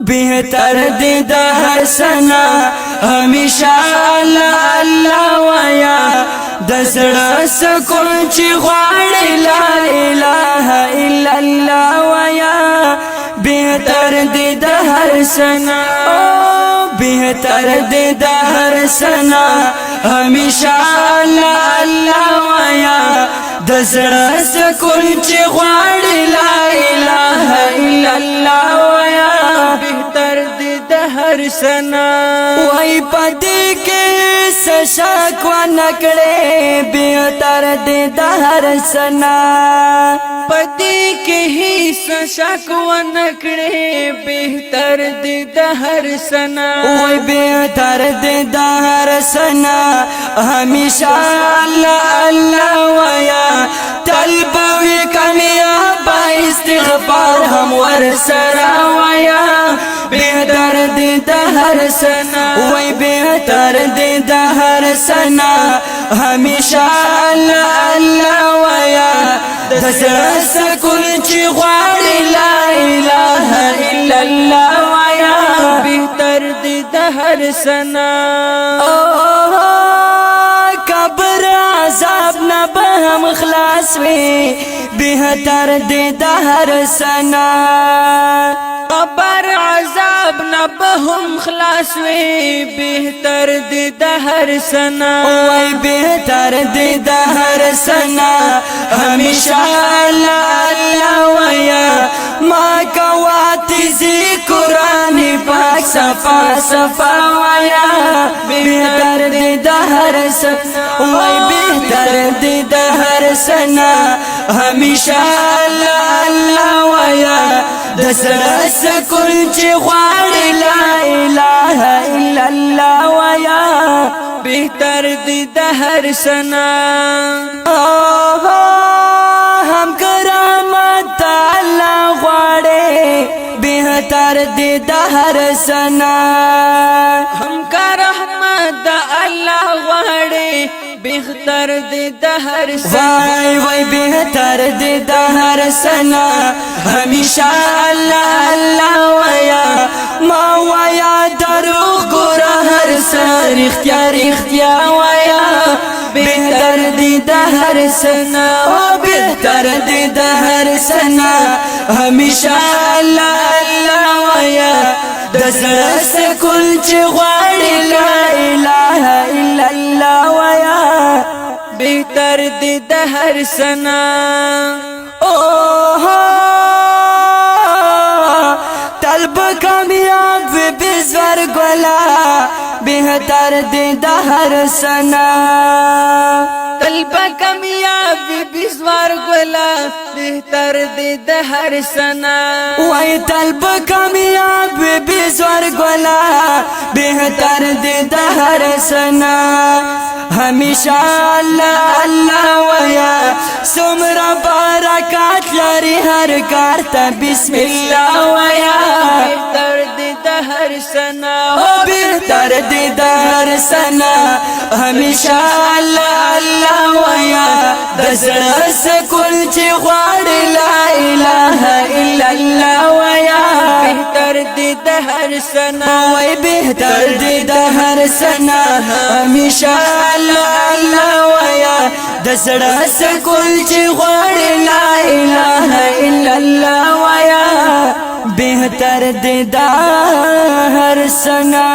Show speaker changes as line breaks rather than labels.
بہتر دی دا ہر سنا ہمیشہ اللہ اللہ ویا دسڑا سکون چی غواړي لا الہ الا اللہ ویا بہتر دی دا ہر سنا بہتر دی دا ہر سنا ہمیشہ اللہ اللہ ویا دسڑا سکون چی غواړي لا الہ الا اللہ ویا بہتر دی دا ہر سنا وای پدی کے سشاک و نکڑے بہتر دی دا ہر سنا پدی کے ہی سشاک و نکڑے بہتر دی دا ہر سنا وای بہتر دی دا ہر سنا ہمیشہ اللہ اللہ ویا طلبوی کامیاب استغفار ہم ورسرا ویا بہتر دی دا ہر سنا وی بہتر دی دا ہر سنا ہمیشہ اللہ اللہ ویا دسڑا سکون چی غواړي لا الہ الا اللہ ویا بہتر دی دا ہر سنا قبر عذاب نہ بہم خلاص وی بہتر دی دا ہر سنا قبر عذاب نہ بہم خلاص وی بہتر دی دا ہر سنا وی بہتر دی دا ہر سنا ہمیشہ اللہ اللہ ویا ما کواتی زی قرآن پاک صفا صفا ویا بہتر دی دا ہر سنا وی بہتر دی دا ہر سنا ہمیشہ اللہ اللہ ویا دسڑا سکون چی غواړي لا الہ الا اللہ ویا بہتر دی دا ہر سنا ہم کرامت اللہ غواړي بہتر دی دا ہر سنا ہم کرامت اللہ غواړي بہتر دی دا ہر سنا وای بہتر دی دا ہر سنا ہمیشہ اللہ اللہ ویا ما ویا دروغ گورا ہر سر اختیار اختیار ویا بہتر دی دا ہر سنا بہتر دی دا ہر سنا ہمیشہ اللہ اللہ ویا دسڑا سکون چی غواړي لا الہ الا اللہ ویا بہتر دی دا ہر سنا طلب کامیاب بزور گولا بہتر دی دا ہر سنا طلب کامیاب بزور گولا بہتر دی دا ہر سنا وای طلب کامیاب بزور گولا بہتر دی دا ہر سنا ہمیشہ اللہ اللہ ویا سمرا برکات لري ہر کار تا بسم اللہ ویا بہتر دی دا ہر سنا بہتر دی دا ہر سنا ہمیشہ اللہ اللہ ویا دسڑا سکون چی غواړي لا الہ الا اللہ ویا بہتر دی دا ہر سنا وی بہتر دی دا ہر سنا ہمیشہ اللہ اللہ ویا دسڑا سکون چی غواړي لا الہ الا اللہ ویا بہتر دی دا ہر سنا